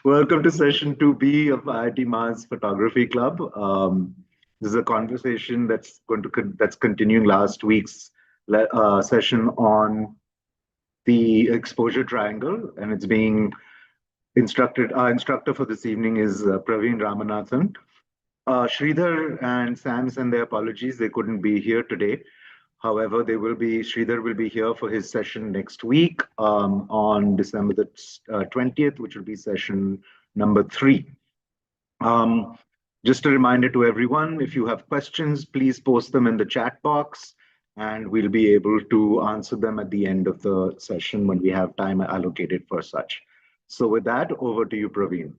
Welcome to session 2B of IIT Mars Photography Club. This is a conversation that's continuing last week's session on the exposure triangle, and it's being instructed. Our instructor for this evening is Praveen Ramanathan. Sridhar and Sam send their apologies; they couldn't be here today. However, Sridhar will be here for his session next week on December the 20th, which will be session number 3. Just a reminder to everyone, if you have questions, please post them in the chat box and we'll be able to answer them at the end of the session when we have time allocated for such. So with that, over to you, Praveen.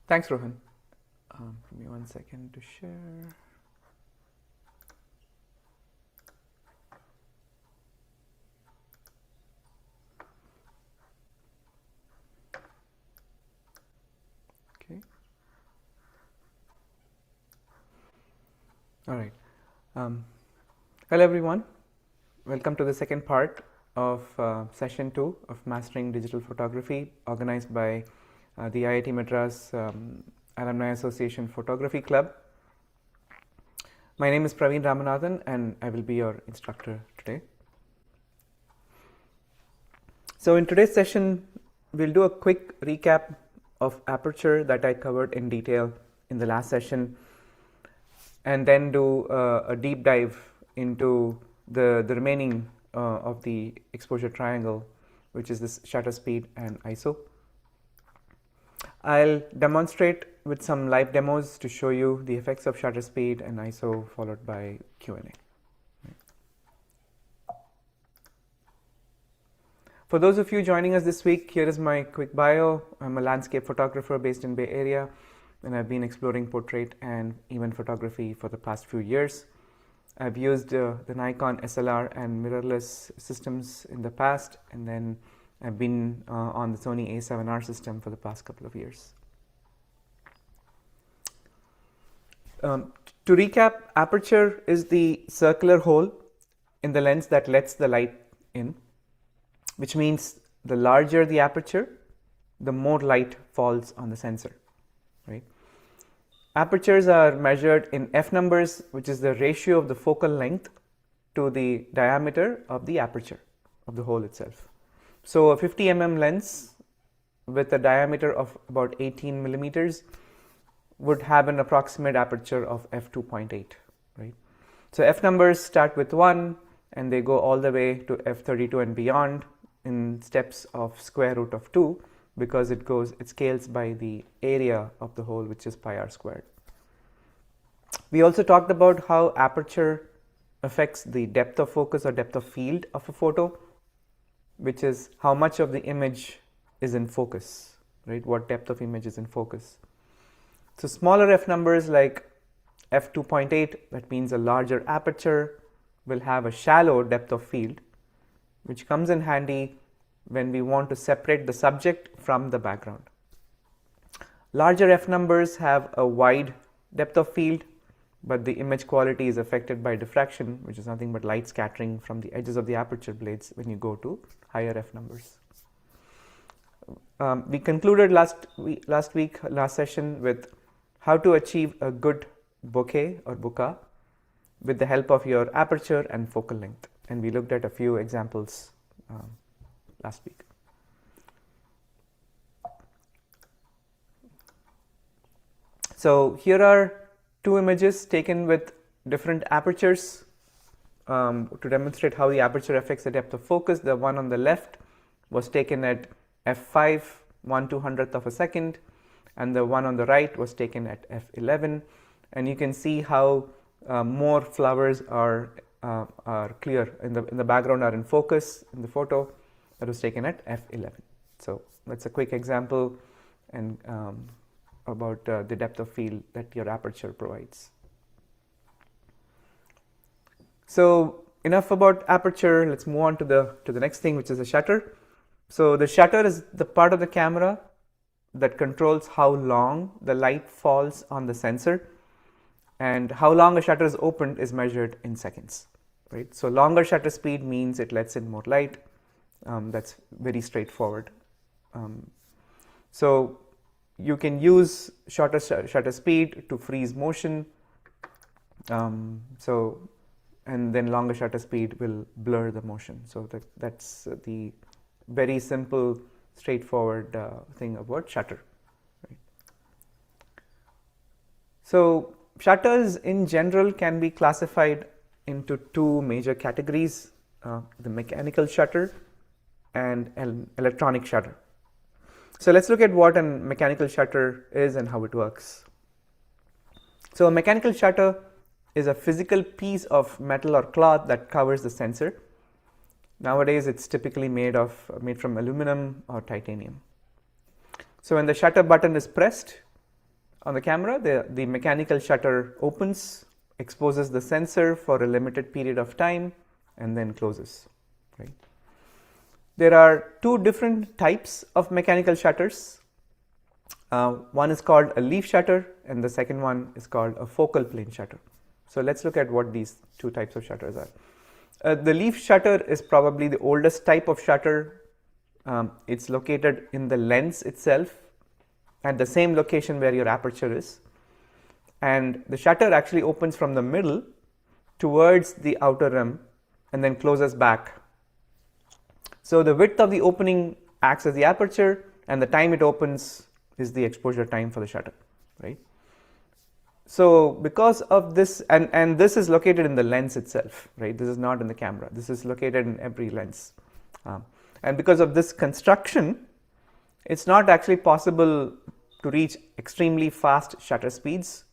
Thanks, Rohan. Give me 1 second to share. Okay. All right. Hello, everyone. Welcome to the second part of session 2 of Mastering Digital Photography, organized by the IIT Madras Alumni Association Photography Club. My name is Praveen Ramanathan and I will be your instructor today. So in today's session, we'll do a quick recap of aperture that I covered in detail in the last session, and then do a deep dive into the remaining of the exposure triangle, which is this shutter speed and ISO. I'll demonstrate with some live demos to show you the effects of shutter speed and ISO, followed by Q&A. For those of you joining us this week, here is my quick bio. I'm a landscape photographer based in Bay Area, and I've been exploring portrait and event photography for the past few years. I've used the Nikon SLR and mirrorless systems in the past, and then I've been on the Sony A7R system for the past couple of years. To recap, aperture is the circular hole in the lens that lets the light in, which means the larger the aperture, the more light falls on the sensor, right? Apertures are measured in f numbers, which is the ratio of the focal length to the diameter of the aperture of the hole itself. So a 50 mm lens with a diameter of about 18 millimeters would have an approximate aperture of f2.8, right? So f numbers start with 1 and they go all the way to f32 and beyond in steps of square root of 2, because it scales by the area of the hole, which is pi r squared. We also talked about how aperture affects the depth of focus or depth of field of a photo, which is how much of the image is in focus, right? What depth of image is in focus. So smaller f numbers like f2.8, that means a larger aperture, will have a shallow depth of field, which comes in handy when we want to separate the subject from the background. Larger f numbers have a wide depth of field, but the image quality is affected by diffraction, which is nothing but light scattering from the edges of the aperture blades when you go to higher f numbers. We concluded last session with how to achieve a good bokeh or bokeh with the help of your aperture and focal length, and we looked at a few examples last week. So here are two images taken with different apertures to demonstrate how the aperture affects the depth of focus. The one on the left was taken at f5, 1/200th of a second, and the one on the right was taken at f11. And you can see how more flowers are clear in the background, are in focus in the photo. That was taken at f11. So that's a quick example and about the depth of field that your aperture provides. So enough about aperture. Let's move on to the next thing, which is the shutter. So the shutter is the part of the camera that controls how long the light falls on the sensor, and how long a shutter is opened is measured in seconds, right? So longer shutter speed means it lets in more light. That's very straightforward. So you can use shorter shutter speed to freeze motion. And then longer shutter speed will blur the motion. So that's the very simple, straightforward thing about shutter. Right? So shutters in general can be classified into two major categories, the mechanical shutter and an electronic shutter. So let's look at what a mechanical shutter is and how it works. So a mechanical shutter is a physical piece of metal or cloth that covers the sensor. Nowadays it's typically made from aluminum or titanium. So when the shutter button is pressed on the camera, the mechanical shutter opens, exposes the sensor for a limited period of time, and then closes. Right? There are two different types of mechanical shutters. One is called a leaf shutter, and the second one is called a focal plane shutter. So let's look at what these two types of shutters are. The leaf shutter is probably the oldest type of shutter. It's located in the lens itself at the same location where your aperture is. And the shutter actually opens from the middle towards the outer rim and then closes back. So the width of the opening acts as the aperture, and the time it opens is the exposure time for the shutter, right? So because of this, and this is located in the lens itself, right? This is not in the camera. This is located in every lens. And because of this construction, it's not actually possible to reach extremely fast shutter speeds.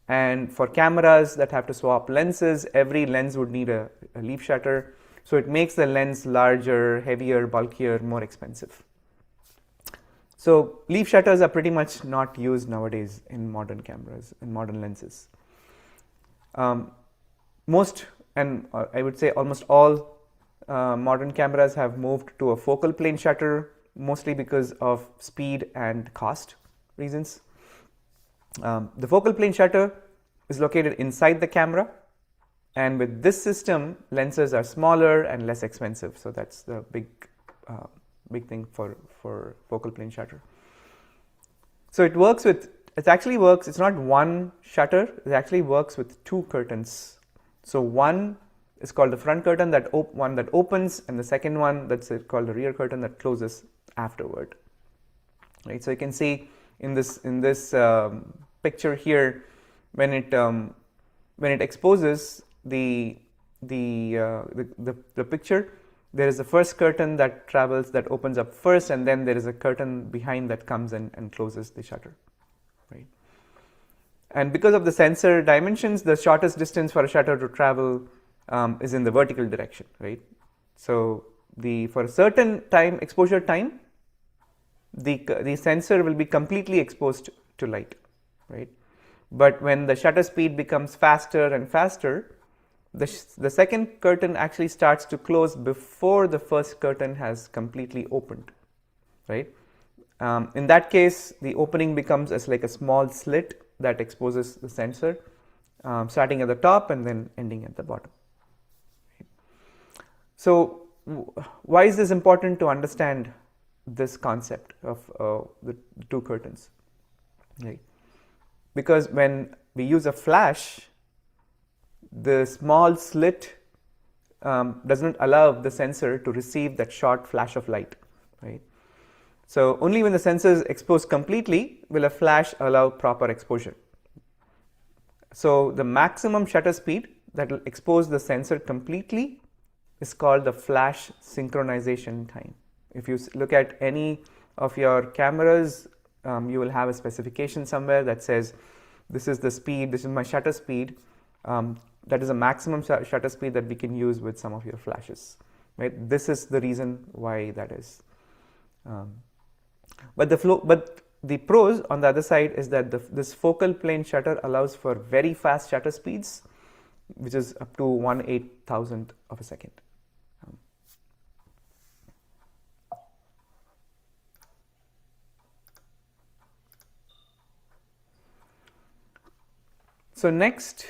And for cameras that have to swap lenses, every lens would need a leaf shutter. So it makes the lens larger, heavier, bulkier, more expensive. So leaf shutters are pretty much not used nowadays in modern cameras, in modern lenses. Most, and I would say almost all modern cameras have moved to a focal plane shutter, mostly because of speed and cost reasons. The focal plane shutter is located inside the camera, and with this system, lenses are smaller and less expensive. So that's the big thing for focal plane shutter. So it actually works, it's not one shutter, it actually works with two curtains. So one is called the front curtain, one that opens, and the second one that's called the rear curtain that closes afterward. Right? So you can see in this picture here, when it exposes the picture, there is the first curtain that opens up first, and then there is a curtain behind that comes and closes the shutter, right? And because of the sensor dimensions, the shortest distance for a shutter to travel is in the vertical direction, right? So for a certain exposure time, the sensor will be completely exposed to light, right? But when the shutter speed becomes faster and faster, the second curtain actually starts to close before the first curtain has completely opened, right? In that case, the opening becomes as like a small slit that exposes the sensor, starting at the top and then ending at the bottom. So why is this important to understand this concept of the two curtains, right? Because when we use a flash, the small slit doesn't allow the sensor to receive that short flash of light, right? So only when the sensor is exposed completely will a flash allow proper exposure. So the maximum shutter speed that will expose the sensor completely is called the flash synchronization time. If you look at any of your cameras, you will have a specification somewhere that says this is the speed, this is my shutter speed. That is a maximum shutter speed that we can use with some of your flashes, right? This is the reason why that is. But the pros on the other side is that this focal plane shutter allows for very fast shutter speeds, which is up to 1/8,000th of a second. So next,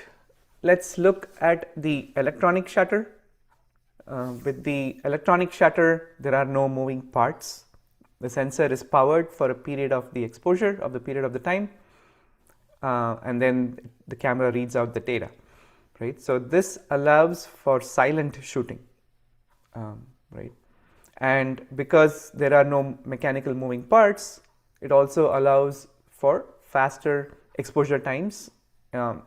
let's look at the electronic shutter. With the electronic shutter, there are no moving parts. The sensor is powered for a period of the exposure, of the period of the time, and then the camera reads out the data, right? So this allows for silent shooting, right? And because there are no mechanical moving parts, it also allows for faster exposure times,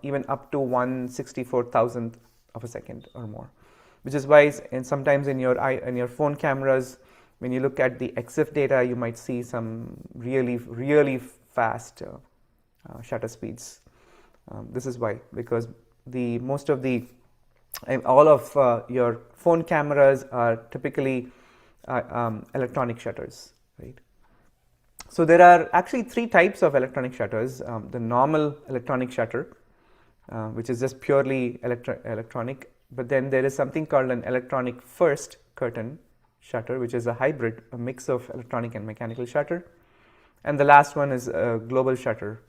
even up to 1/64,000th of a second or more. Which is why, and sometimes in your phone cameras, when you look at the EXIF data, you might see some really fast shutter speeds. This is why, because all of your phone cameras are typically electronic shutters, right? So there are actually three types of electronic shutters. The normal electronic shutter, which is just purely electronic, but then there is something called an electronic first curtain shutter, which is a hybrid, a mix of electronic and mechanical shutter. And the last one is a global shutter.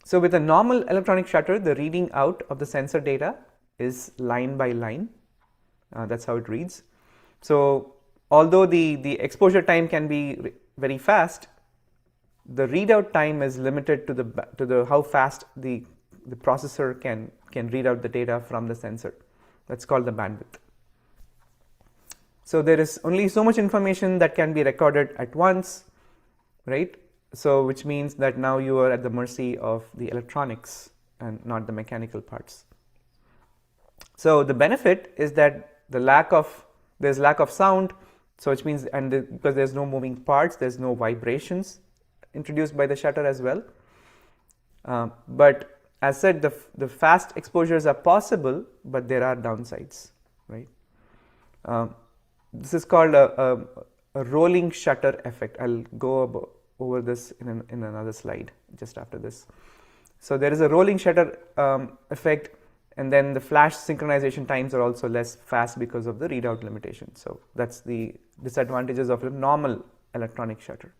So with a normal electronic shutter, the reading out of the sensor data is line by line. That's how it reads. So although the exposure time can be very fast, the readout time is limited to the how fast the processor can read out the data from the sensor. That's called the bandwidth. So there is only so much information that can be recorded at once, right? So which means that now you are at the mercy of the electronics and not the mechanical parts. So the benefit is that there's lack of sound, so which means, because there's no moving parts, there's no vibrations introduced by the shutter as well. But as said, the fast exposures are possible, but there are downsides, right? This is called a rolling shutter effect. I'll go over this in another slide just after this. So there is a rolling shutter effect, and then the flash synchronization times are also less fast because of the readout limitation. So that's the disadvantages of a normal electronic shutter.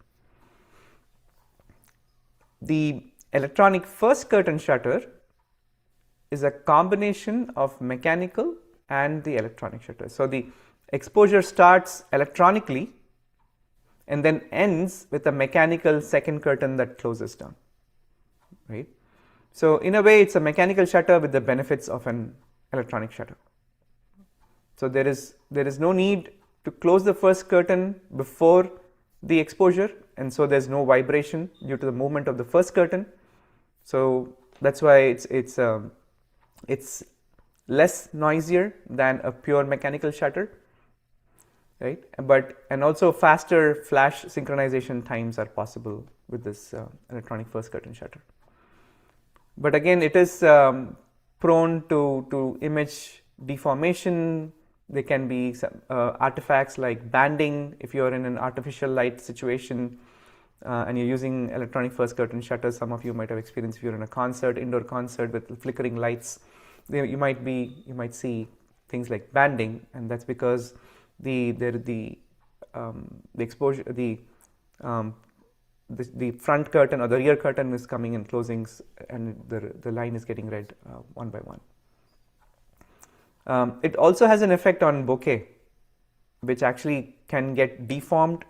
The electronic first curtain shutter is a combination of mechanical and the electronic shutter. So the exposure starts electronically and then ends with a mechanical second curtain that closes down, right? So in a way, it's a mechanical shutter with the benefits of an electronic shutter. So there is no need to close the first curtain before the exposure, and so there's no vibration due to the movement of the first curtain. So that's why it's less noisier than a pure mechanical shutter, right? And also faster flash synchronization times are possible with this electronic first curtain shutter. But again, it is prone to image deformation. There can be some artifacts like banding if you're in an artificial light situation and you're using electronic first curtain shutters. Some of you might have experienced if you're in a concert, indoor concert with flickering lights. You might see things like banding, and that's because the exposure, the front curtain or the rear curtain is coming and closing, and the line is getting read one by one. It also has an effect on bokeh, which actually can get deformed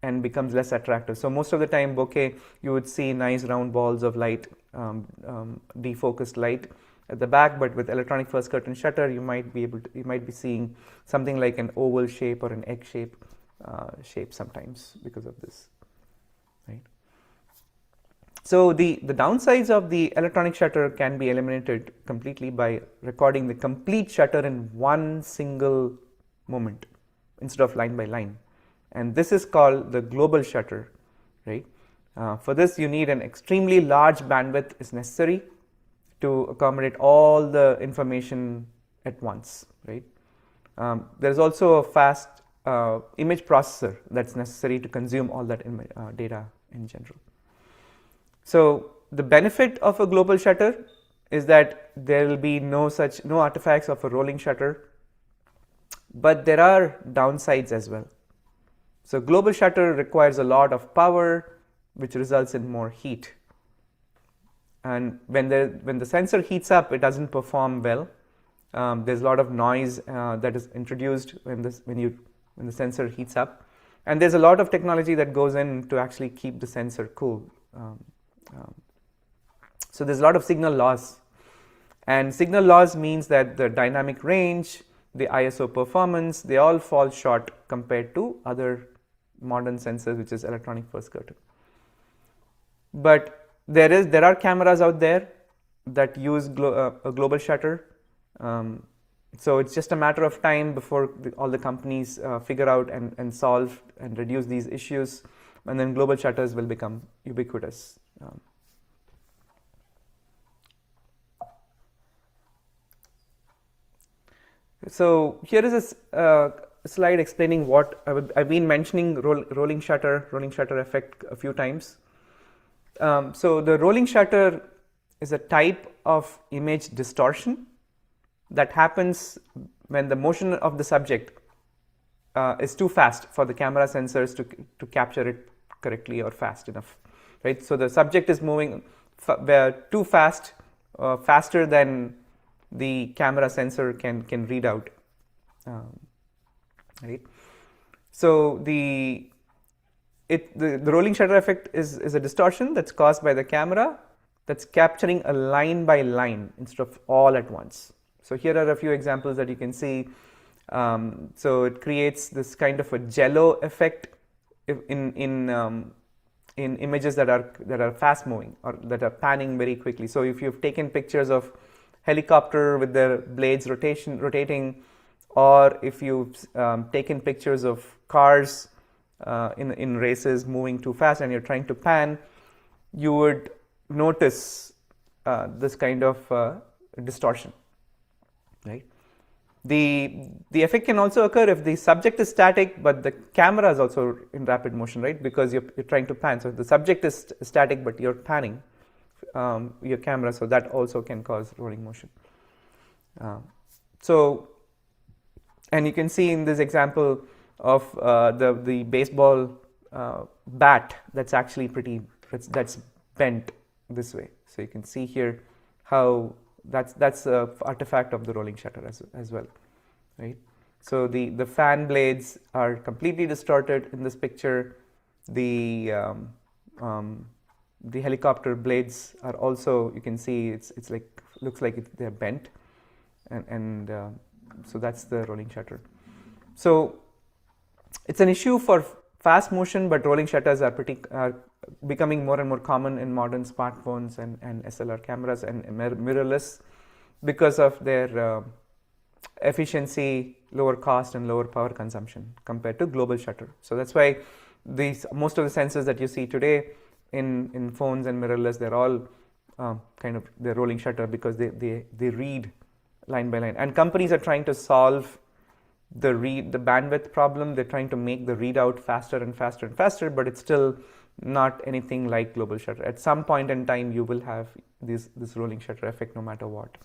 and becomes less attractive. So most of the time, bokeh, you would see nice round balls of light, defocused light at the back, but with electronic first curtain shutter, you might be seeing something like an oval shape or an egg shape sometimes because of this, right? So the downsides of the electronic shutter can be eliminated completely by recording the complete shutter in one single moment instead of line by line, and this is called the global shutter, right? For this, you need an extremely large bandwidth is necessary to accommodate all the information at once, right? There is also a fast image processor that's necessary to consume all that data in general. So the benefit of a global shutter is that there will be no artifacts of a rolling shutter, but there are downsides as well. So global shutter requires a lot of power, which results in more heat. And when the sensor heats up, it doesn't perform well. There's a lot of noise that is introduced when the sensor heats up, and there's a lot of technology that goes in to actually keep the sensor cool. So there's a lot of signal loss, and signal loss means that the dynamic range, the ISO performance, they all fall short compared to other modern sensors, which is electronic first curtain. But there are cameras out there that use a global shutter. So it's just a matter of time before all the companies figure out and solve and reduce these issues, and then global shutters will become ubiquitous. So here is a slide explaining what I've been mentioning rolling shutter effect a few times. So the rolling shutter is a type of image distortion that happens when the motion of the subject is too fast for the camera sensors to capture it correctly or fast enough, right? So the subject is moving too fast, faster than the camera sensor can read out, right? So the rolling shutter effect is a distortion that's caused by the camera that's capturing a line by line instead of all at once. So here are a few examples that you can see. So it creates this kind of a jello effect in images that are fast moving or that are panning very quickly. So if you've taken pictures of helicopter with their blades rotating, or if you've taken pictures of cars in races moving too fast and you're trying to pan, you would notice this kind of distortion, right? The effect can also occur if the subject is static but the camera is also in rapid motion, right? Because you're trying to pan. So if the subject is static but you're panning your camera, so that also can cause rolling motion. And you can see in this example of the baseball bat that's actually that's bent this way. So you can see here how that's a artifact of the rolling shutter as well, right? So the fan blades are completely distorted in this picture. The helicopter blades are also, you can see it's like looks like they're bent, and so that's the rolling shutter. So it's an issue for fast motion, but rolling shutters are becoming more and more common in modern smartphones and SLR cameras and mirrorless because of their efficiency, lower cost, and lower power consumption compared to global shutter. So that's why most of the sensors that you see today in phones and mirrorless, they're all they're rolling shutter because they read line by line. And companies are trying to solve the bandwidth problem. They're trying to make the readout faster and faster and faster, but it's still not anything like global shutter. At some point in time, you will have this rolling shutter effect no matter what,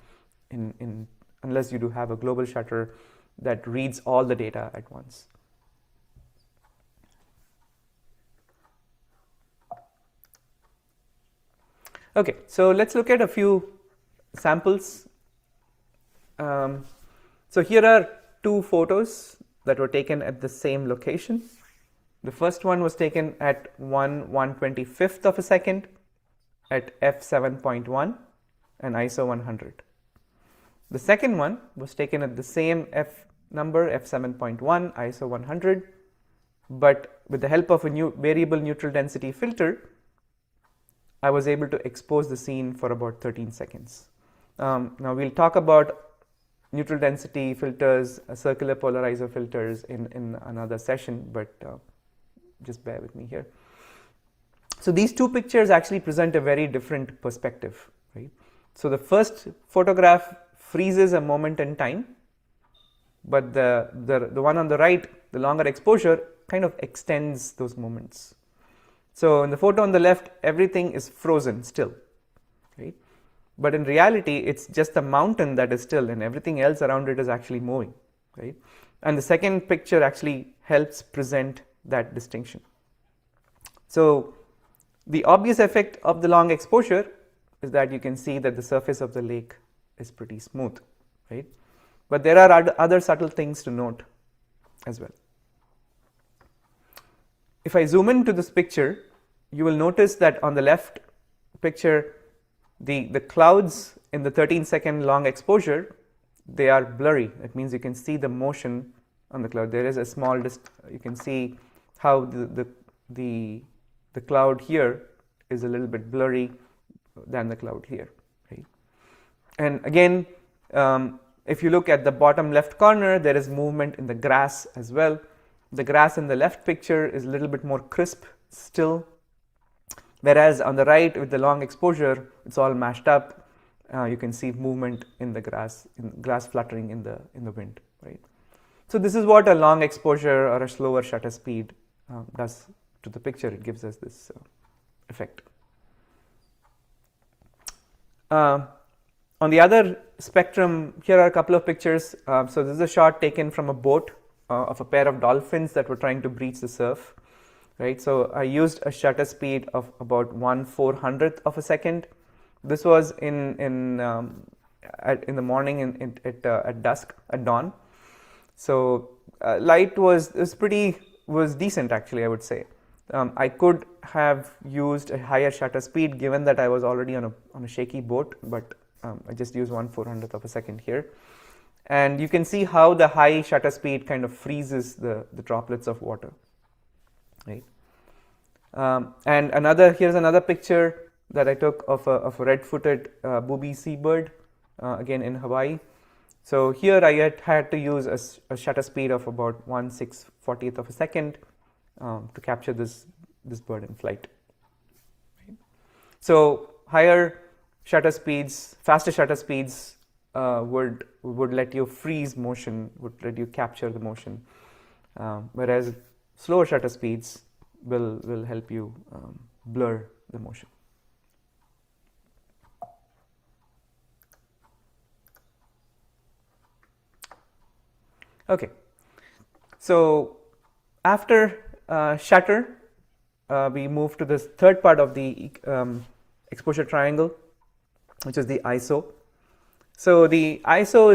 unless you do have a global shutter that reads all the data at once. Okay, so let's look at a few samples. So here are two photos that were taken at the same location. The first one was taken at 1/125th of a second at f7.1 and ISO 100. The second one was taken at the same f number, f7.1, ISO 100, but with the help of a new variable neutral density filter, I was able to expose the scene for about 13 seconds. Now we'll talk about neutral density filters, circular polarizer filters in another session, but just bear with me here. So these two pictures actually present a very different perspective, right? So the first photograph freezes a moment in time, but the one on the right, the longer exposure, kind of extends those moments. So in the photo on the left, everything is frozen still, right? But in reality, it's just the mountain that is still, and everything else around it is actually moving, right? And the second picture actually helps present that distinction. So the obvious effect of the long exposure is that you can see that the surface of the lake is pretty smooth, right? But there are other subtle things to note as well. If I zoom into this picture, you will notice that on the left picture, the clouds in the 13-second long exposure, they are blurry. That means you can see the motion on the cloud. There is a small, you can see how the cloud here is a little bit blurry than the cloud here, right? And again, if you look at the bottom left corner, there is movement in the grass as well. The grass in the left picture is a little bit more crisp still, whereas on the right with the long exposure, it's all mashed up. You can see movement in the grass fluttering in the wind, right? So this is what a long exposure or a slower shutter speed does to the picture. It gives us this effect. On the other spectrum, here are a couple of pictures. So this is a shot taken from a boat of a pair of dolphins that were trying to breach the surf, right? So I used a shutter speed of about 1/400th of a second. This was in the morning at dusk, at dawn. So light was decent actually, I would say. I could have used a higher shutter speed given that I was already on a shaky boat, but I just used 1/400th of a second here. And you can see how the high shutter speed kind of freezes the droplets of water, right? And here's another picture that I took of a red-footed booby seabird, again in Hawaii. So here I had to use a shutter speed of about 1/640th of a second to capture this bird in flight. Right? So higher shutter speeds, faster shutter speeds would let you freeze motion, would let you capture the motion, whereas slower shutter speeds will help you blur the motion. Okay, so after shutter, we move to this third part of the exposure triangle, which is the ISO. So the ISO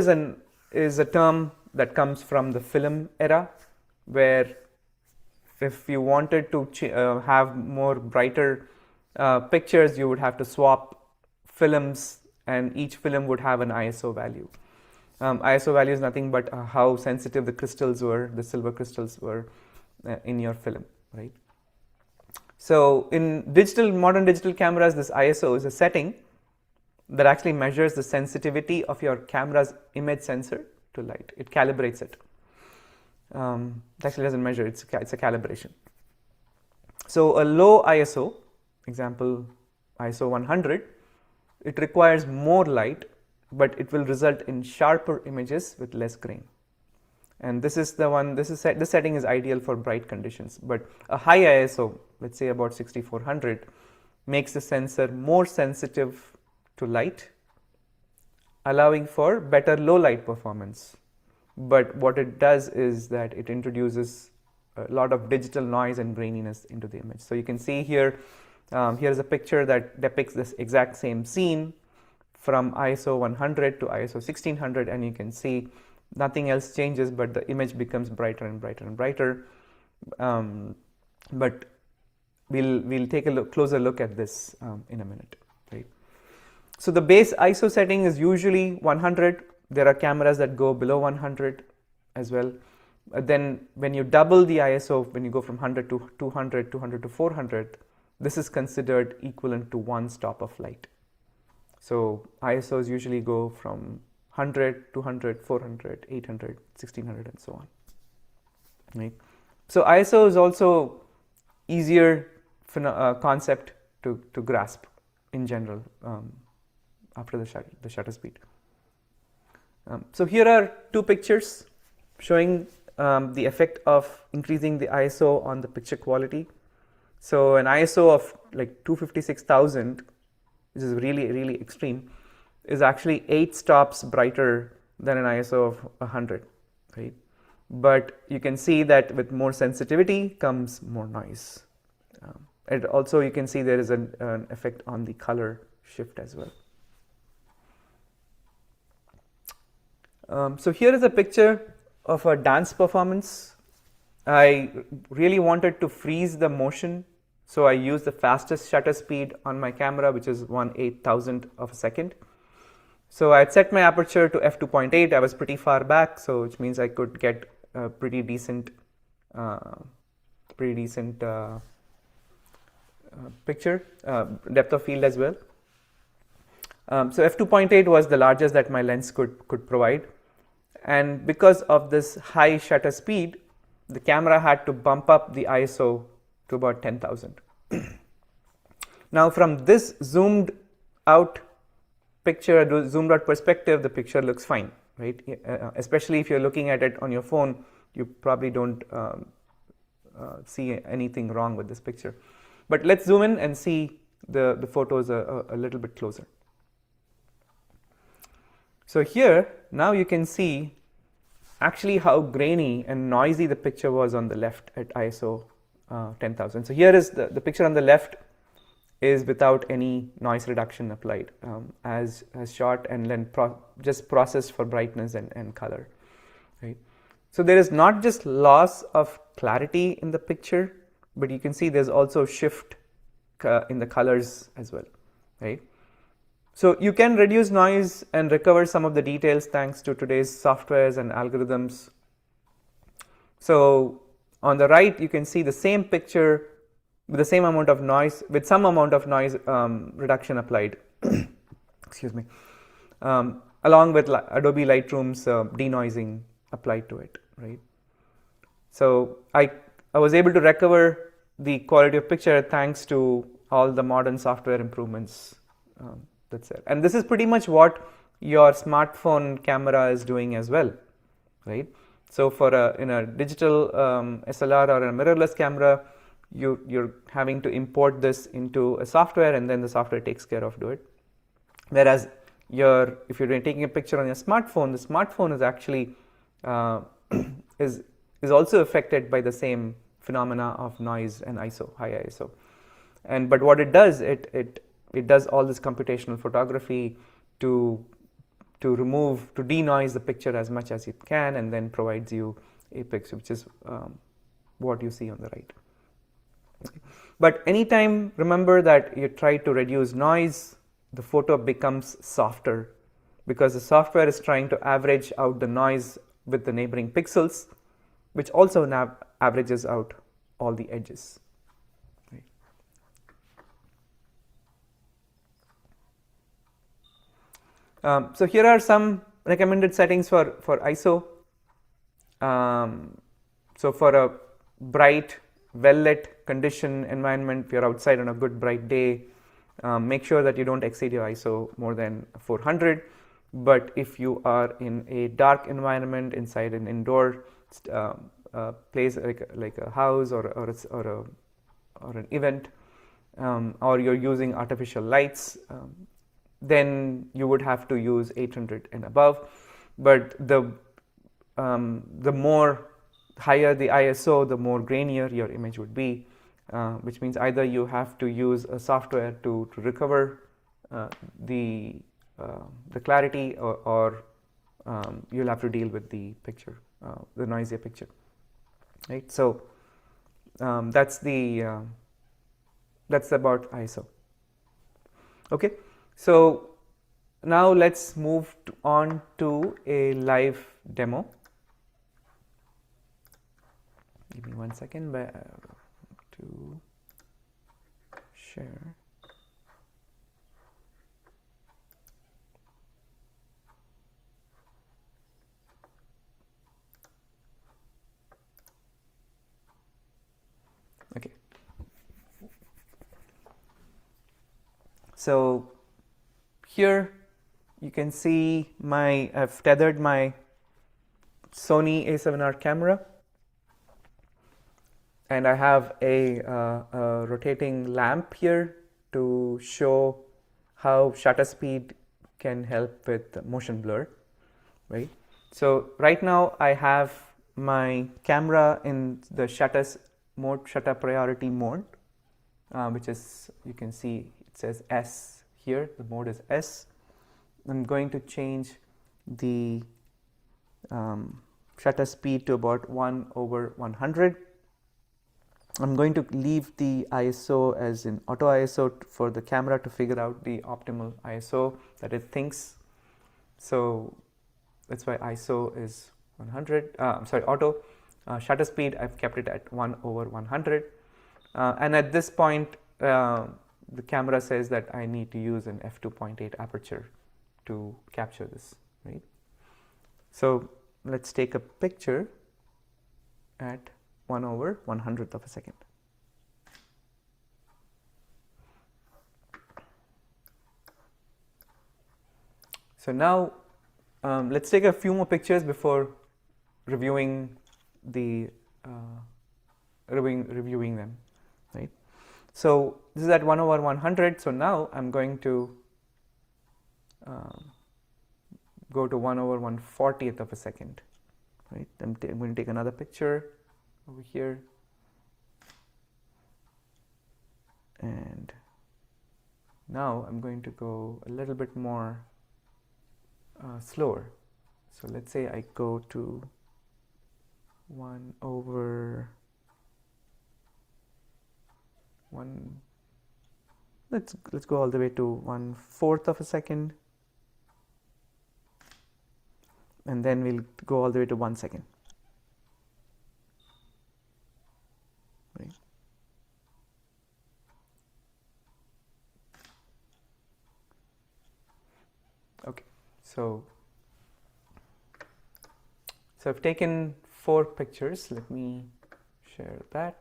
is a term that comes from the film era, where if you wanted to have more brighter pictures, you would have to swap films, and each film would have an ISO value. ISO value is nothing but how sensitive the crystals were, the silver crystals were in your film, right? So in modern digital cameras, this ISO is a setting that actually measures the sensitivity of your camera's image sensor to light. It calibrates it. It actually doesn't measure, it's a calibration. So a low ISO, example ISO 100, it requires more light, but it will result in sharper images with less grain. And this setting is ideal for bright conditions, but a high ISO, let's say about 6400, makes the sensor more sensitive to light, allowing for better low light performance. But what it does is that it introduces a lot of digital noise and graininess into the image. So you can see here, here's a picture that depicts this exact same scene from ISO 100 to ISO 1600, and you can see nothing else changes, but the image becomes brighter and brighter and brighter. But we'll take a closer look at this in a minute, right? So the base ISO setting is usually 100. There are cameras that go below 100 as well. Then when you double the ISO, when you go from 100 to 200, 200 to 400, this is considered equivalent to one stop of light. So ISOs usually go from 100, 200, 400, 800, 1600, and so on. Right? So ISO is also easier concept to grasp in general after the shutter speed. So here are two pictures showing the effect of increasing the ISO on the picture quality. So an ISO of like 256,000, which is really, really extreme, is actually 8 stops brighter than an ISO of 100, right? But you can see that with more sensitivity comes more noise. And also you can see there is an effect on the color shift as well. So here is a picture of a dance performance. I really wanted to freeze the motion, so I used the fastest shutter speed on my camera, which is 1/8000th of a second. So I had set my aperture to f2.8. I was pretty far back, so which means I could get a pretty decent picture depth of field as well. So f2.8 was the largest that my lens could provide, and because of this high shutter speed, the camera had to bump up the ISO to about 10,000. Now from this zoomed out picture, zoomed out perspective, the picture looks fine, right? Especially if you're looking at it on your phone, you probably don't see anything wrong with this picture. But let's zoom in and see the photos a little bit closer. So here, now you can see actually how grainy and noisy the picture was on the left at ISO 10,000. So here is the picture on the left is without any noise reduction applied, as shot and then just processed for brightness and color, right? So there is not just loss of clarity in the picture, but you can see there's also shift in the colors as well, right? So you can reduce noise and recover some of the details thanks to today's softwares and algorithms. So on the right, you can see the same picture with the same amount of noise, with some amount of noise reduction applied, excuse me, along with Adobe Lightroom's denoising applied to it, right? So I was able to recover the quality of picture thanks to all the modern software improvements. That's it. And this is pretty much what your smartphone camera is doing as well, right? So for in a digital SLR or a mirrorless camera, you're having to import this into a software, and then the software takes care of it. Whereas if you're taking a picture on your smartphone, the smartphone is actually is also affected by the same phenomena of noise and ISO, high ISO. But what it does, it does all this computational photography to denoise the picture as much as it can, and then provides you a picture, which is what you see on the right. But anytime, remember that you try to reduce noise, the photo becomes softer, because the software is trying to average out the noise with the neighboring pixels, which also now averages out all the edges. So here are some recommended settings for ISO. So for a bright, well-lit condition environment, if you're outside on a good bright day, make sure that you don't exceed your ISO more than 400. But if you are in a dark environment inside an indoor place like a house or an event, or you're using artificial lights, then you would have to use 800 and above. But the more higher the ISO, the more grainier your image would be, which means either you have to use a software to recover the clarity, or you'll have to deal with the picture, the noisier picture, right? So that's about ISO. Okay. So now let's move on to a live demo. Give me 1 second to share. Okay. So here you can see I've tethered my Sony A7R camera, and I have a rotating lamp here to show how shutter speed can help with motion blur, right? So right now I have my camera in the shutter priority mode, which is, you can see it says S here, the mode is S. I'm going to change the shutter speed to about 1/100. I'm going to leave the ISO as in auto ISO for the camera to figure out the optimal ISO that it thinks. So that's why ISO is 100. I'm sorry, auto. Shutter speed, I've kept it at 1/100. And at this point, the camera says that I need to use an f2.8 aperture to capture this, right? So let's take a picture at 1/100th of a second. So now let's take a few more pictures before reviewing the reviewing them, right? So this is at 1/100. So now I'm going to go to 1/140th of a second, right? I'm going to take another picture over here, and now I'm going to go a little bit more slower. So let's say I go to 1/1. Let's go all the way to 1/4 of a second, and then we'll go all the way to 1 second. Right. Okay, so I've taken 4 pictures. Let me share that.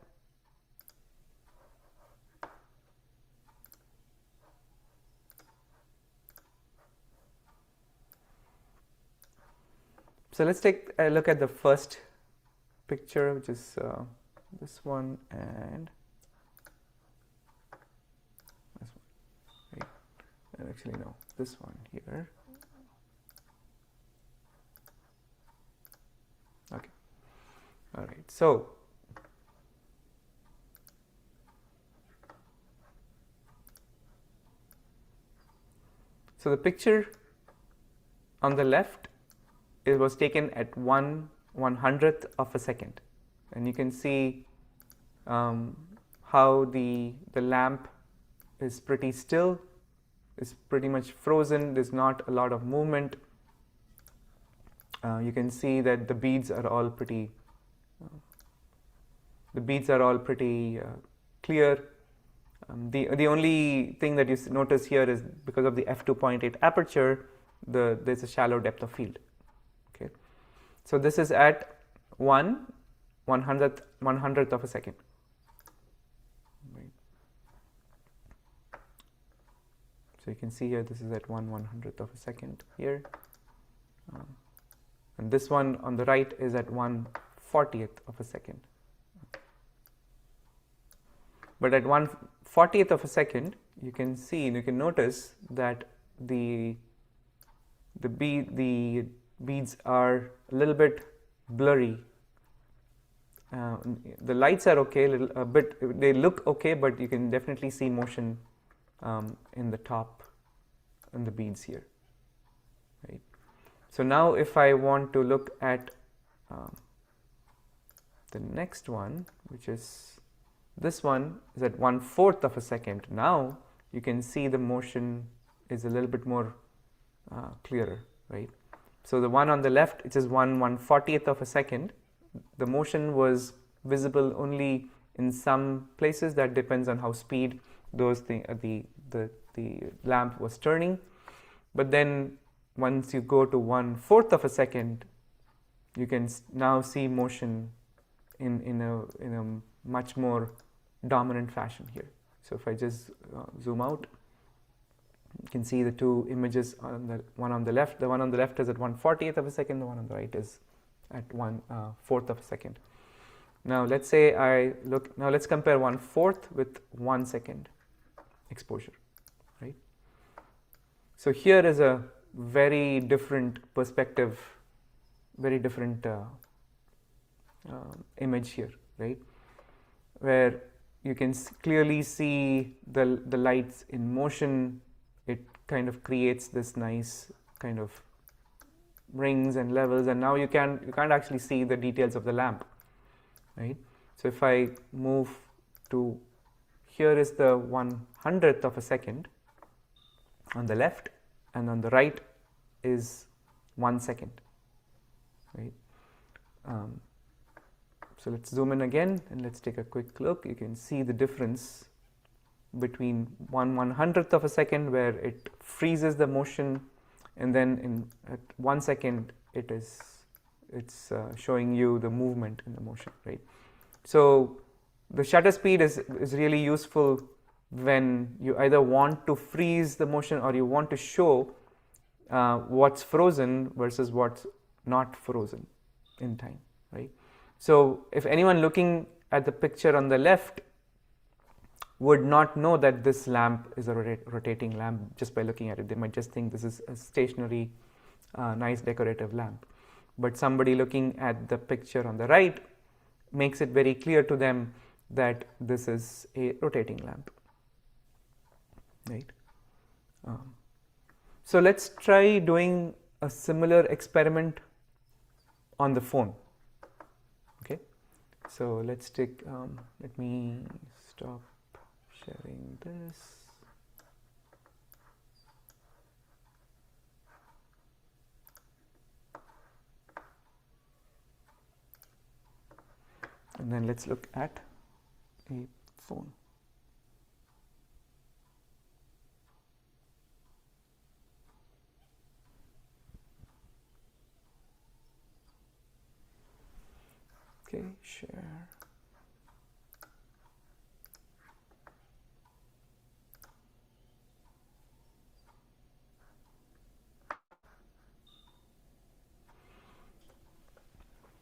So let's take a look at the first picture, which is this one and this one. Right? Actually, no, this one here. Okay. All right. So the picture on the left, it was taken at 1/100th of a second, and you can see how the lamp is pretty still, is pretty much frozen. There's not a lot of movement. You can see that the beads are all pretty clear. The only thing that you notice here is because of the f2.8 aperture, there's a shallow depth of field. Okay, so this is at 1/100th of a second. Right. So you can see here, this is at 1/100th of a second here, and this one on the right is at 1/40th of a second. But at 1/40th of a second, you can see, you can notice that the beads are a little bit blurry. The lights are okay, they look okay, but you can definitely see motion in the top, in the beads here. Right. So now, if I want to look at the next one, which is this one, is at 1/4 of a second. Now you can see the motion is a little bit more clearer, right? So the one on the left, it is 1/140th of a second. The motion was visible only in some places. That depends on how speed the lamp was turning. But then once you go to 1/4 of a second, you can now see motion in a much more dominant fashion here. So if I just zoom out, you can see the two images on the one on the left. The one on the left is at 1/40th of a second. The one on the right is at 1/4 of a second. Now let's say let's compare 1/4 with 1 second exposure, right? So here is a very different perspective, very different image here, right? Where you can clearly see the lights in motion. kind of creates this nice kind of rings and levels, and now you can't actually see the details of the lamp, right? So if I move to here is the 1/100th of a second on the left, and on the right is 1 second, right? So let's zoom in again and let's take a quick look. You can see the difference between 1/100th of a second where it freezes the motion, and then at 1 second it's showing you the movement in the motion, right? So the shutter speed is really useful when you either want to freeze the motion or you want to show what's frozen versus what's not frozen in time, right? So if anyone looking at the picture on the left would not know that this lamp is a rotating lamp just by looking at it. They might just think this is a stationary, nice decorative lamp. But somebody looking at the picture on the right makes it very clear to them that this is a rotating lamp, right? So let's try doing a similar experiment on the phone. Okay, so let's take, let me stop sharing this. And then let's look at a phone. Okay, share.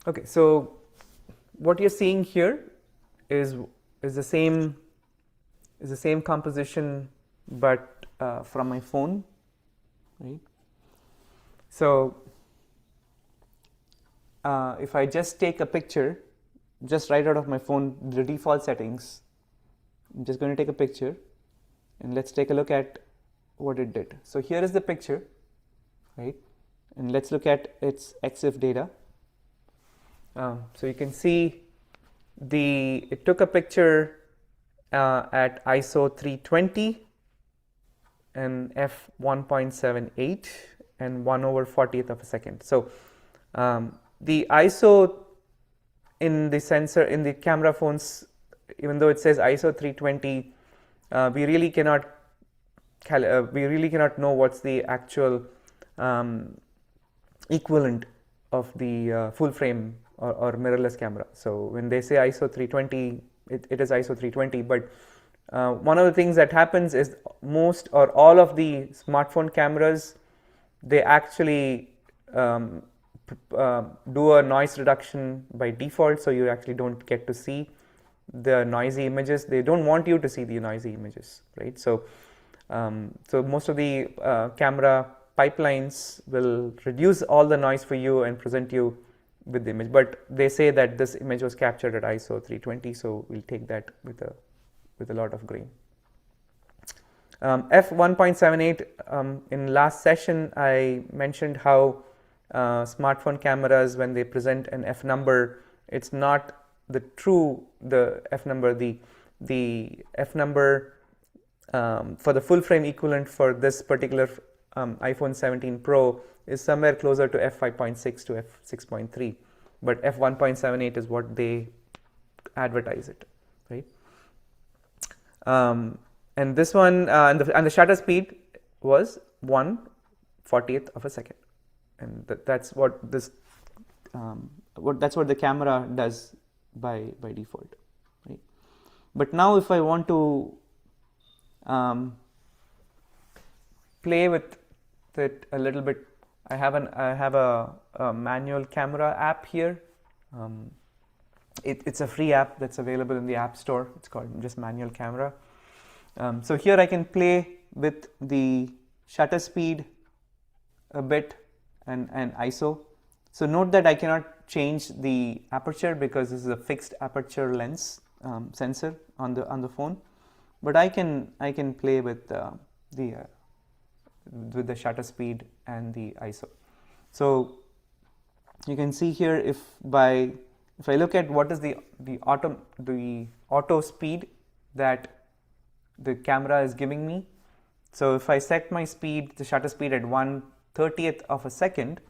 Okay, so what you're seeing here is the same composition, but from my phone, right? So if I just take a picture, just right out of my phone, the default settings, I'm just going to take a picture, and let's take a look at what it did. So here is the picture, right? And let's look at its EXIF data. So you can see it took a picture at ISO 320 and f1.78 and 1/40th of a second. So the ISO in the sensor, in the camera phones, even though it says ISO 320, we really cannot know what's the actual equivalent of the full frame or mirrorless camera. So when they say ISO 320, it is ISO 320. But one of the things that happens is most or all of the smartphone cameras, they actually do a noise reduction by default, so you actually don't get to see the noisy images. They don't want you to see the noisy images, right? So so most of the camera pipelines will reduce all the noise for you and present you with the image, but they say that this image was captured at ISO 320, so we'll take that with a lot of grain. f1.78, in last session I mentioned how smartphone cameras, when they present an f number, it's not the f number. The f number for the full frame equivalent for this particular iPhone 17 Pro is somewhere closer to f5.6 to f6.3, but f1.78 is what they advertise it, right? And this one, and the shutter speed was 1/40th of a second, and that's what this that's what the camera does by default, right? But now if I want to play with it a little bit, I have a manual camera app here. It's a free app that's available in the App Store. It's called just Manual Camera. So here I can play with the shutter speed a bit and ISO. So note that I cannot change the aperture because this is a fixed aperture lens sensor on the phone, but I can play with the with the shutter speed and the ISO. So you can see here, if I look at what is the auto speed that the camera is giving me. So if I set my speed, the shutter speed at 1/30th of a second,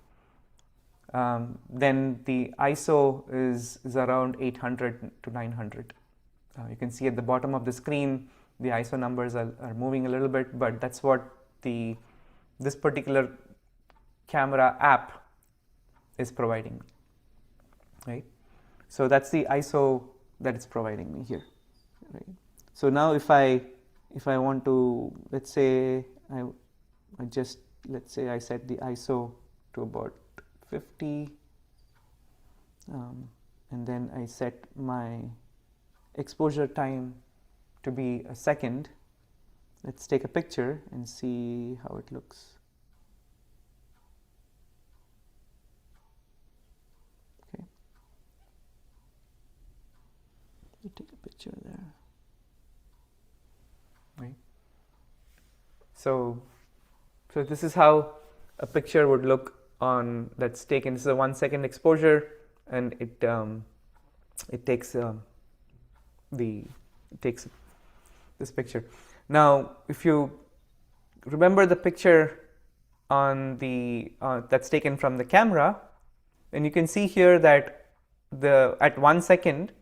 then the ISO is around 800 to 900. You can see at the bottom of the screen the ISO numbers are moving a little bit, but that's what this particular camera app is providing me, right? So that's the ISO that it's providing me here, right? So now if I want to, let's say let's say I set the ISO to about 50, and then I set my exposure time to be a second. Let's take a picture and see how it looks. Okay, you take a picture there, right? So this is how a picture would look that's taken. This is a 1 second exposure, and it takes this picture. Now, if you remember the picture on that's taken from the camera, then you can see here that at 1 second,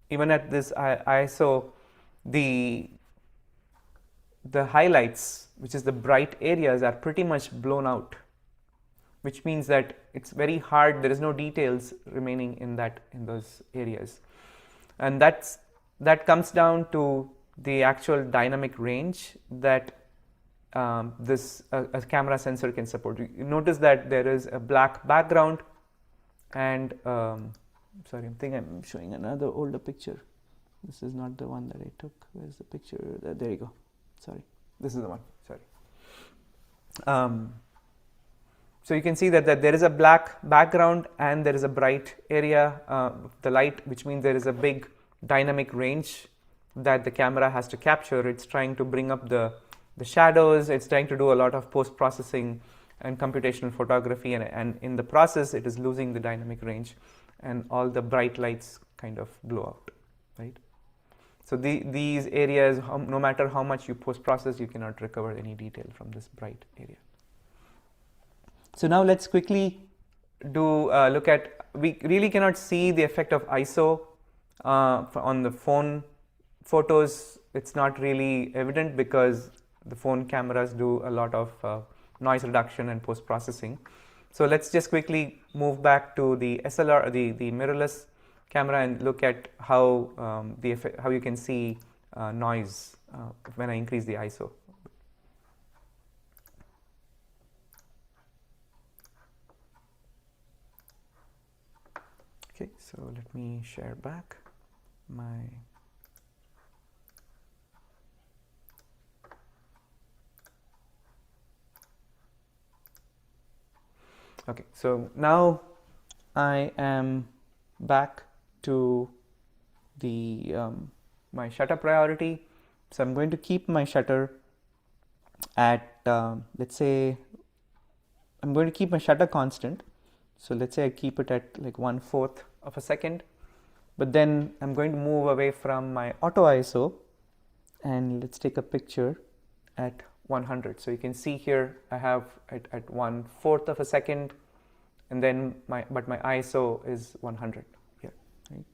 even at this ISO, the highlights, which is the bright areas, are pretty much blown out, which means that it's very hard. There is no details remaining in those areas, and that comes down to the actual dynamic range that a camera sensor can support. You notice that there is a black background, and sorry, I think I'm showing another older picture. This is not the one that I took. Where's the picture? There you go. Sorry, this is the one. Sorry. So you can see that there is a black background and there is a bright area, the light, which means there is a big dynamic range that the camera has to capture. It's trying to bring up the shadows. It's trying to do a lot of post-processing and computational photography, and in the process it is losing the dynamic range, and all the bright lights kind of blow out, right? So these areas, no matter how much you post-process, you cannot recover any detail from this bright area. So now let's quickly look at, we really cannot see the effect of ISO on the phone photos. It's not really evident because the phone cameras do a lot of noise reduction and post-processing. So let's just quickly move back to the SLR, the mirrorless camera, and look at how how you can see noise when I increase the ISO. Okay, so let me share back my okay, so now I am back to the my shutter priority. So I'm going to keep my shutter at let's say I'm going to keep my shutter constant. So let's say I keep it at like 1/4 of a second, but then I'm going to move away from my auto ISO, and let's take a picture at 100. So you can see here I have it at 1/4 of a second, and then my ISO is 100 here, right?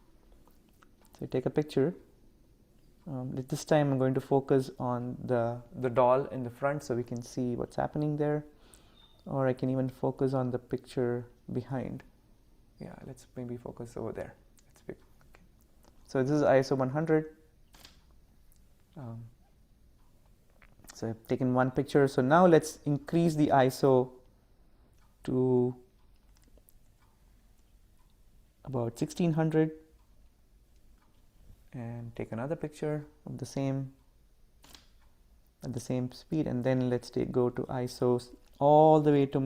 So I take a picture. This time I'm going to focus on the doll in the front so we can see what's happening there, or I can even focus on the picture behind. Yeah, let's maybe focus over there. Okay. So this is ISO 100. So I've taken one picture. So now let's increase the ISO to about 1600 and take another picture of the same at the same speed, and then let's go to ISOs all the way to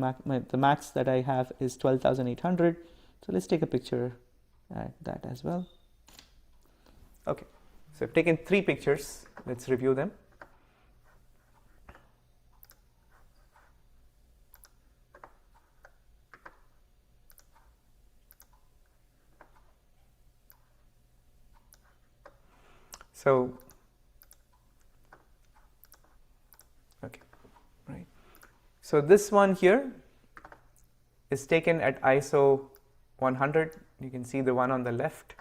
the max that I have is 12,800. So let's take a picture at that as well. Okay, so I've taken 3 pictures. Let's review them. So, okay, right. So this one here is taken at ISO 100. You can see the one on the left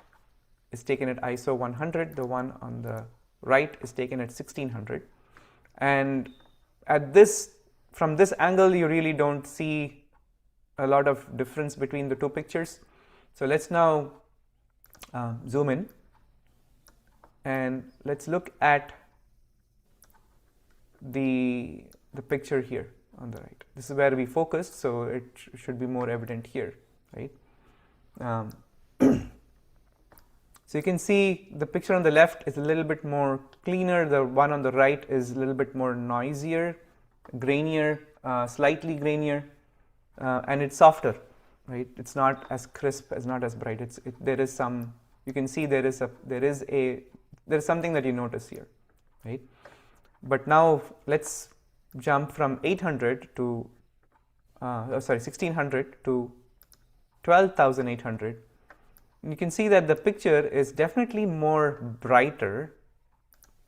is taken at ISO 100. The one on the right is taken at 1600. And at this, from this angle, you really don't see a lot of difference between the two pictures. So let's now zoom in and let's look at the picture here on the right. This is where we focused, so it should be more evident here, right? So you can see the picture on the left is a little bit more cleaner. The one on the right is a little bit more noisier, grainier, slightly grainier, and it's softer, right? It's not as crisp, not as bright. There is some. You can see there is something that you notice here, right? But now let's jump from 800 to 1600 to 12,800. You can see that the picture is definitely more brighter.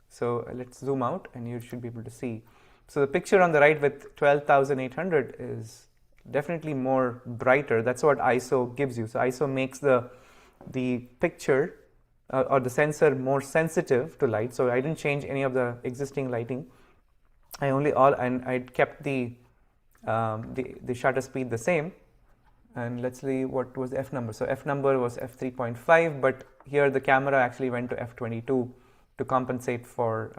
So let's zoom out and you should be able to see. So the picture on the right with 12,800 is definitely more brighter. That's what ISO gives you. So ISO makes the picture or the sensor more sensitive to light. So I didn't change any of the existing lighting. I kept the shutter speed the same. And let's see what was the f number. So f number was f3.5, but here the camera actually went to f22 to compensate for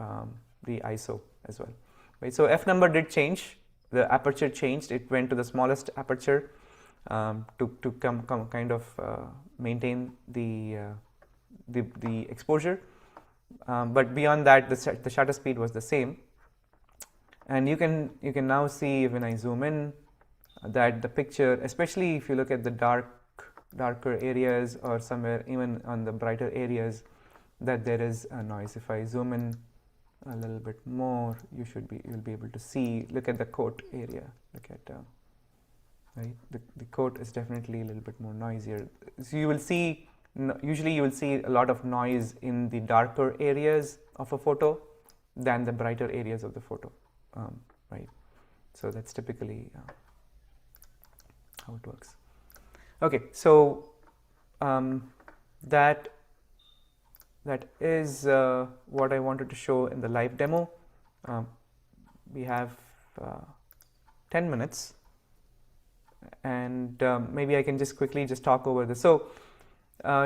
the ISO as well. Right? So f number did change. The aperture changed. It went to the smallest aperture to kind of maintain the exposure. But beyond that, the shutter speed was the same. And you can now see when I zoom in that the picture, especially if you look at the darker areas or somewhere even on the brighter areas, that there is a noise. If I zoom in a little bit more, you'll be able to see. Look at the coat area. Look at right. The coat is definitely a little bit more noisier. So you will see. Usually you will see a lot of noise in the darker areas of a photo than the brighter areas of the photo, right? So that's typically how it works. Okay, so that is what I wanted to show in the live demo. We have 10 minutes, and maybe I can just quickly talk over this. So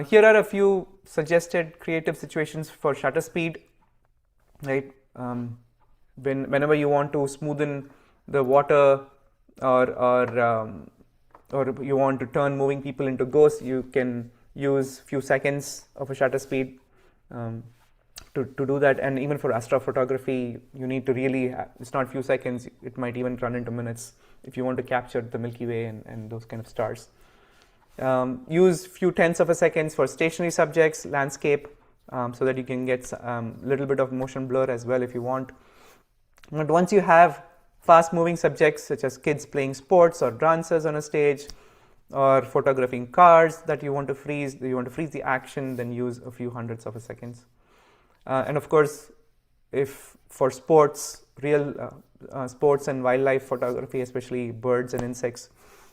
here are a few suggested creative situations for shutter speed, right? Whenever you want to smoothen the water or you want to turn moving people into ghosts, you can use few seconds of a shutter speed to do that. And even for astrophotography, you need to really, it's not few seconds, it might even run into minutes if you want to capture the Milky Way and those kind of stars. Use few tenths of a seconds for stationary subjects, landscape, so that you can get a little bit of motion blur as well if you want. But once you have fast moving subjects such as kids playing sports or dancers on a stage or photographing cars that you want to freeze the action, then use a few hundredths of a seconds. And of course, if for sports, real sports and wildlife photography, especially birds and insects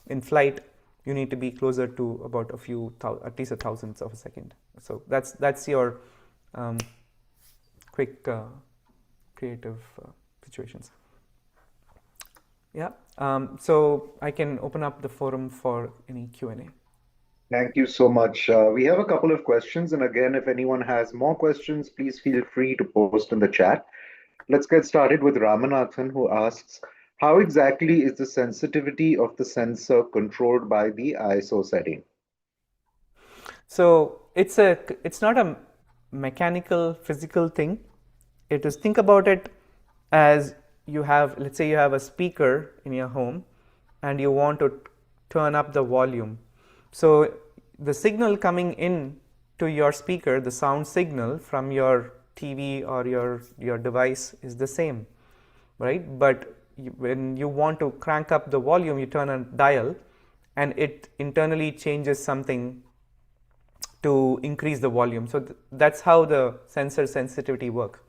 in flight, you need to be closer to about at least a thousandth of a second. So that's your quick creative situations. Yeah, so I can open up the forum for any Q&A. Thank you so much. We have a couple of questions, and again, if anyone has more questions, please feel free to post in the chat. Let's get started with Ramanathan, who asks, how exactly is the sensitivity of the sensor controlled by the ISO setting? So it's not a mechanical, physical thing. It is, think about it as let's say you have a speaker in your home and you want to turn up the volume. So the signal coming in to your speaker, the sound signal from your TV or your device is the same, right? But when you want to crank up the volume, you turn a dial and it internally changes something to increase the volume. So that's how the sensor sensitivity works.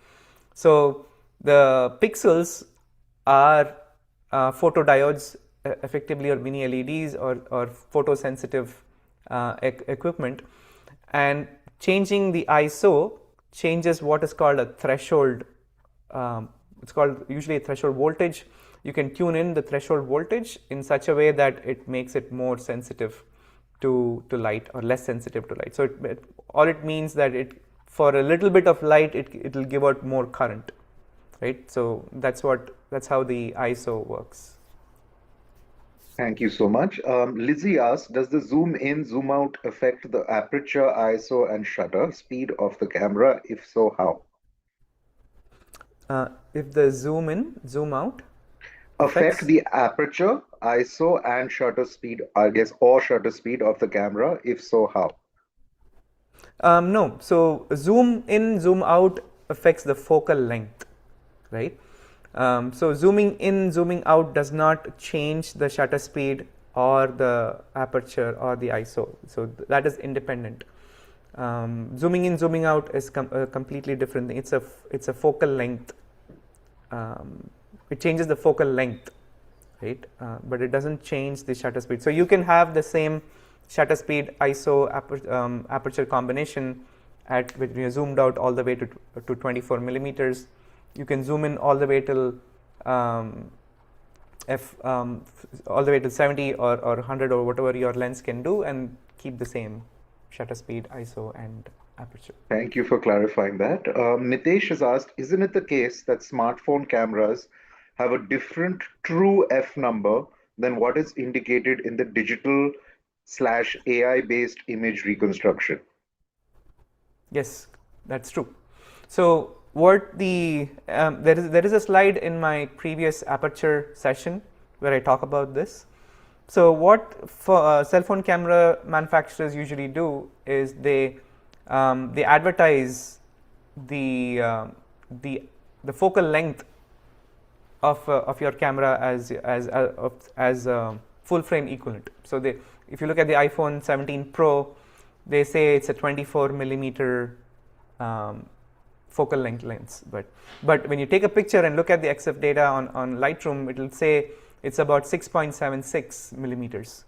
So the pixels are photodiodes effectively, or mini LEDs, or photosensitive equipment, and changing the ISO changes what is called a threshold. It's called usually a threshold voltage. You can tune in the threshold voltage in such a way that it makes it more sensitive to light or less sensitive to light. So all it means that for a little bit of light it will give out more current, right? So that's how the ISO works. Thank you so much. Lizzie asks, does the zoom in, zoom out affect the aperture, ISO, and shutter speed of the camera? If so, how? If the zoom in, zoom out Affect the aperture, ISO, and shutter speed, I guess, or shutter speed of the camera? If so, how? No. So zoom in, zoom out affects the focal length, right? So zooming in, zooming out does not change the shutter speed or the aperture or the ISO. So that is independent. Zooming in, zooming out is a completely different thing. It's a focal length. It changes the focal length, right? But it doesn't change the shutter speed. So you can have the same shutter speed, ISO, aperture combination when you're zoomed out all the way to 24 millimeters. You can zoom in all the way till all the way to 70 or 100 or whatever your lens can do, and keep the same shutter speed, ISO, and aperture. Thank you for clarifying that. Mitesh has asked, isn't it the case that smartphone cameras have a different true F number than what is indicated in the digital/AI based image reconstruction? Yes, that's true. So what there is a slide in my previous aperture session where I talk about this. So what cell phone camera manufacturers usually do is they advertise the focal length of your camera as full frame equivalent. So if you look at the iPhone 17 Pro, they say it's a 24 millimeter focal length lens, but when you take a picture and look at the EXIF data on Lightroom, it will say it's about 6.76 millimeters.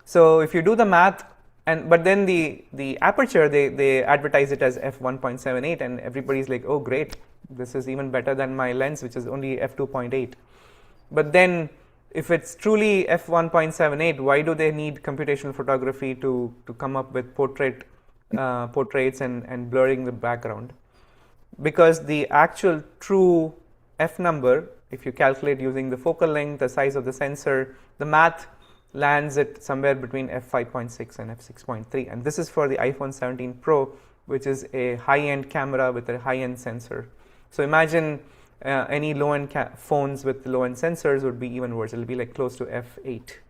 So if you do the math, but then the aperture, they advertise it as f1.78, and everybody's like, oh great, this is even better than my lens, which is only f2.8. But then if it's truly f1.78, why do they need computational photography to come up with portraits and blurring the background? Because the actual true F number, if you calculate using the focal length, the size of the sensor, the math lands it somewhere between f5.6 and f6.3, and this is for the iPhone 17 Pro, which is a high-end camera with a high-end sensor. So imagine any low-end phones with low-end sensors would be even worse. It'll be like close to f8,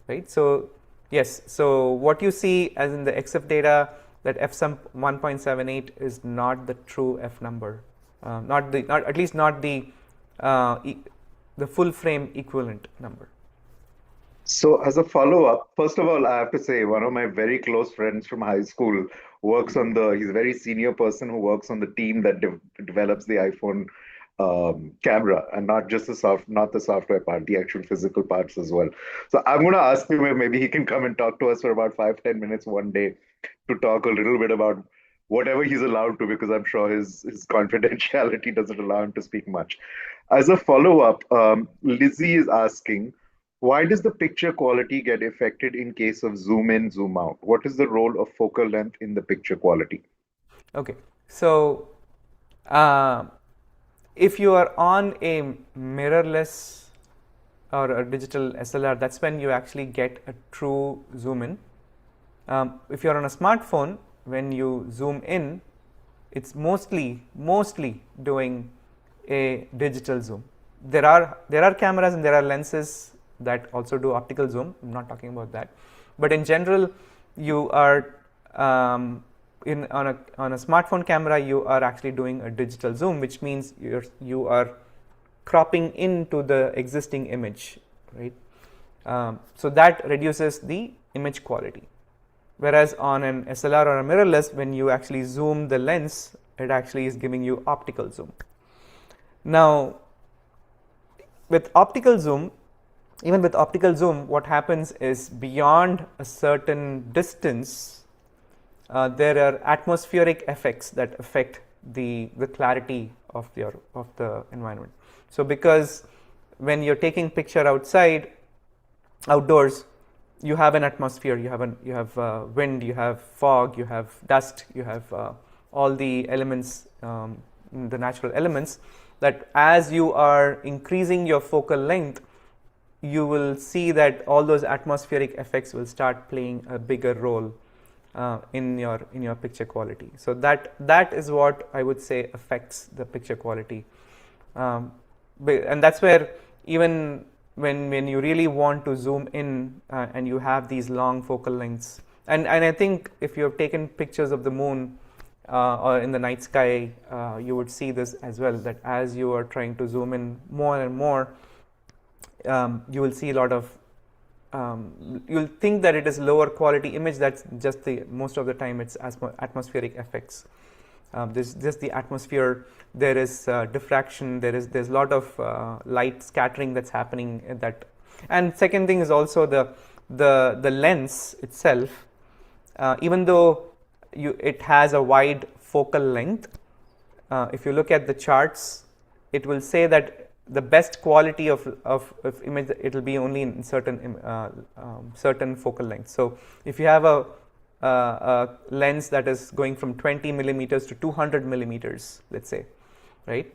right? So yes, so what you see as in the EXIF data, that f1.78 is not the true F number, at least not the full frame equivalent number. So as a follow-up, first of all, I have to say one of my very close friends from high school works on he's a very senior person who works on the team that develops the iPhone camera, and not just not the software part, the actual physical parts as well. So I'm going to ask him if maybe he can come and talk to us for about 5-10 minutes one day to talk a little bit about whatever he's allowed to, because I'm sure his confidentiality doesn't allow him to speak much. As a follow-up, Lizzie is asking, why does the picture quality get affected in case of zoom in, zoom out? What is the role of focal length in the picture quality? Okay, so if you are on a mirrorless or a digital SLR, that's when you actually get a true zoom in. If you're on a smartphone, when you zoom in, it's mostly doing a digital zoom. There are cameras and there are lenses that also do optical zoom. I'm not talking about that, but in general, you are on a smartphone camera, you are actually doing a digital zoom, which means you are cropping into the existing image, right? So that reduces the image quality. Whereas on an SLR or a mirrorless, when you actually zoom the lens, it actually is giving you optical zoom. Now, with optical zoom, even with optical zoom, what happens is beyond a certain distance, there are atmospheric effects that affect the clarity of the environment. So because when you're taking picture outdoors, you have an atmosphere, you have wind, you have fog, you have dust, you have all the elements, the natural elements, that as you are increasing your focal length, you will see that all those atmospheric effects will start playing a bigger role in your picture quality. So that is what I would say affects the picture quality, and that's where even when you really want to zoom in and you have these long focal lengths, and I think if you have taken pictures of the moon or in the night sky, you would see this as well, that as you are trying to zoom in more and more, you will see a lot of you'll think that it is lower quality image. That's just most of the time it's atmospheric effects. There's just the atmosphere, there is diffraction, there's a lot of light scattering that's happening at that. And second thing is also the lens itself, even though it has a wide focal length, if you look at the charts, it will say that the best quality of image, it will be only in certain focal length. So if you have a lens that is going from 20 millimeters to 200 millimeters, let's say, right,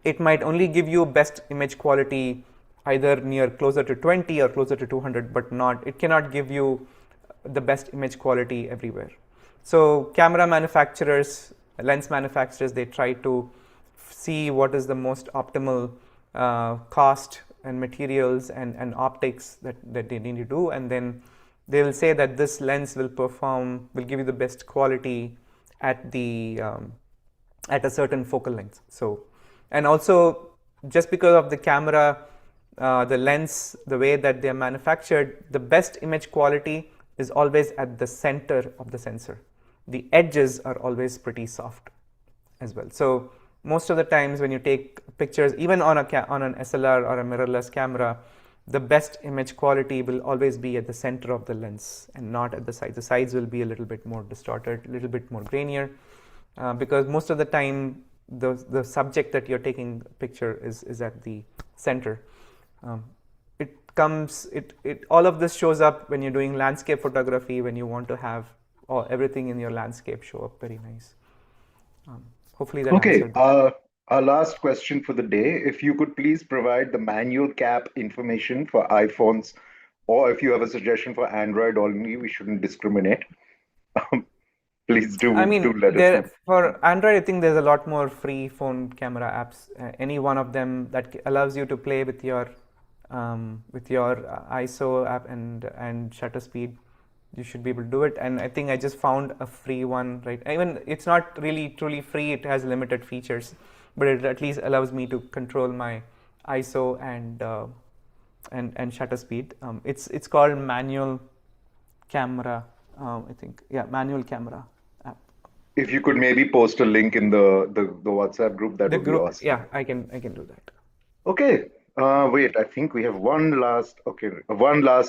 it might only give you best image quality either near closer to 20 or closer to 200, but it cannot give you the best image quality everywhere. So camera manufacturers, lens manufacturers, they try to see what is the most optimal cost and materials and optics that they need to do, and then they will say that this lens will give you the best quality at a certain focal length. So, and also just because of the camera, the lens, the way that they are manufactured, the best image quality is always at the center of the sensor. The edges are always pretty soft as well. So most of the times when you take pictures, even on an SLR or a mirrorless camera, the best image quality will always be at the center of the lens and not at the sides. The sides will be a little bit more distorted, a little bit more grainier, because most of the time the subject that you're taking a picture is at the center. All of this shows up when you're doing landscape photography, when you want to have everything in your landscape show up very nice. Hopefully that answered. Our last question for the day, if you could please provide the manual cap information for iPhones, or if you have a suggestion for Android only, we shouldn't discriminate. Please do let us know. For Android, I think there's a lot more free phone camera apps. Any one of them that allows you to play with your ISO app and shutter speed, you should be able to do it. And I think I just found a free one, right? Even it's not really truly free, it has limited features, but it at least allows me to control my ISO and shutter speed. It's called Manual Camera, I think. Yeah, Manual Camera app. If you could maybe post a link in the WhatsApp group, that would be awesome. Yeah, I can do that. Okay. Wait, I think we have one last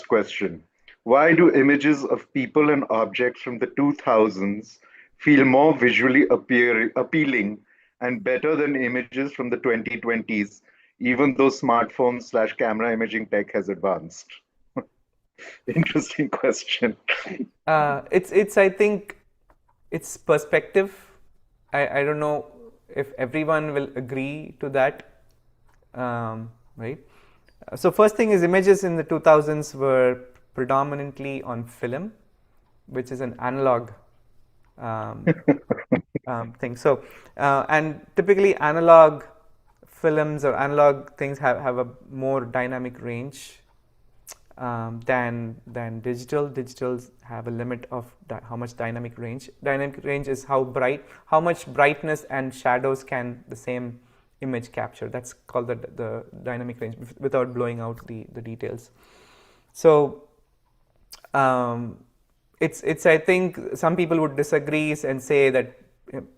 question. Why do images of people and objects from the 2000s feel more visually appealing and better than images from the 2020s, even though smartphone/camera imaging tech has advanced? Interesting question. It's I think it's perspective. I don't know if everyone will agree to that, right? So first thing is, images in the 2000s were predominantly on film, which is an analog thing. So and typically analog films or analog things have a more dynamic range than digital. Digitals have a limit of how much dynamic range. Dynamic range is how much brightness and shadows can the same image capture. That's called the dynamic range, without blowing out the details. So it's I think some people would disagree and say that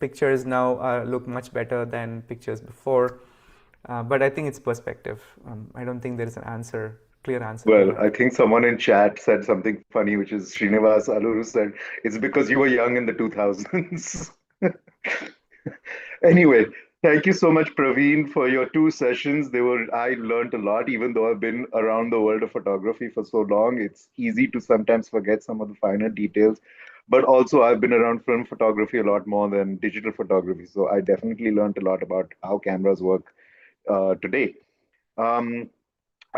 pictures now look much better than pictures before, but I think it's perspective. I don't think there is an clear answer to Well, that. I think someone in chat said something funny, which is Srinivas Aluru said, it's because you were young in the 2000s. Anyway, thank you so much, Praveen, for your two sessions. I learned a lot, even though I've been around the world of photography for so long. It's easy to sometimes forget some of the finer details. But also, I've been around film photography a lot more than digital photography. So I definitely learned a lot about how cameras work today. Um,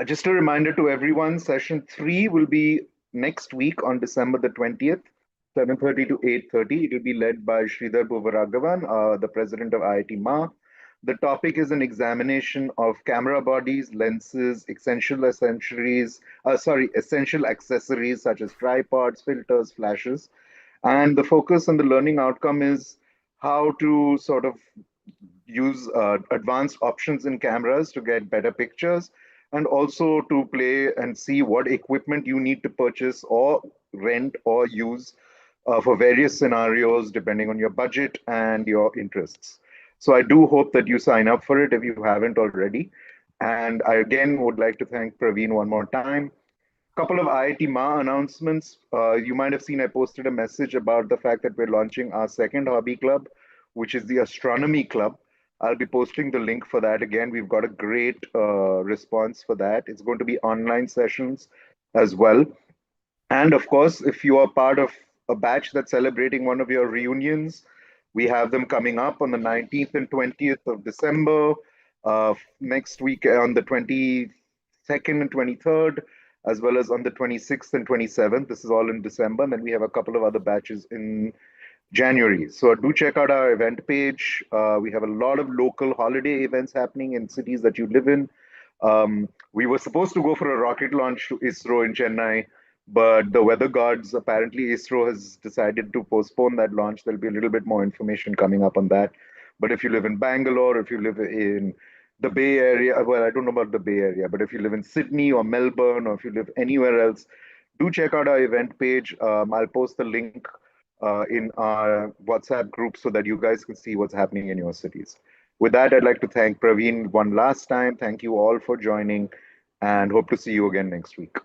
just a reminder to everyone, session three will be next week on December the 20th, 7:30 to 8:30. It will be led by Sridhar Bhuvaraghavan, the president of IIT Ma. The topic is an examination of camera bodies, lenses, essential accessories such as tripods, filters, flashes. And the focus on the learning outcome is how to sort of use advanced options in cameras to get better pictures, and also to play and see what equipment you need to purchase or rent or use for various scenarios depending on your budget and your interests. So I do hope that you sign up for it if you haven't already. And I again would like to thank Praveen one more time. Couple of IIT Ma announcements. You might have seen I posted a message about the fact that we're launching our second hobby club, which is the Astronomy Club. I'll be posting the link for that again. We've got a great response for that. It's going to be online sessions as well. And of course, if you are part of a batch that's celebrating one of your reunions, we have them coming up on the 19th and 20th of December, next week on the 22nd and 23rd, as well as on the 26th and 27th. This is all in December. And then we have a couple of other batches in January. So do check out our event page. We have a lot of local holiday events happening in cities that you live in. We were supposed to go for a rocket launch to ISRO in Chennai, but the weather gods, apparently ISRO has decided to postpone that launch. There'll be a little bit more information coming up on that. But if you live in Bangalore, if you live in the Bay Area, well, I don't know about the Bay Area, but if you live in Sydney or Melbourne, or if you live anywhere else, do check out our event page. I'll post the link in our WhatsApp group so that you guys can see what's happening in your cities. With that, I'd like to thank Praveen one last time. Thank you all for joining and hope to see you again next week.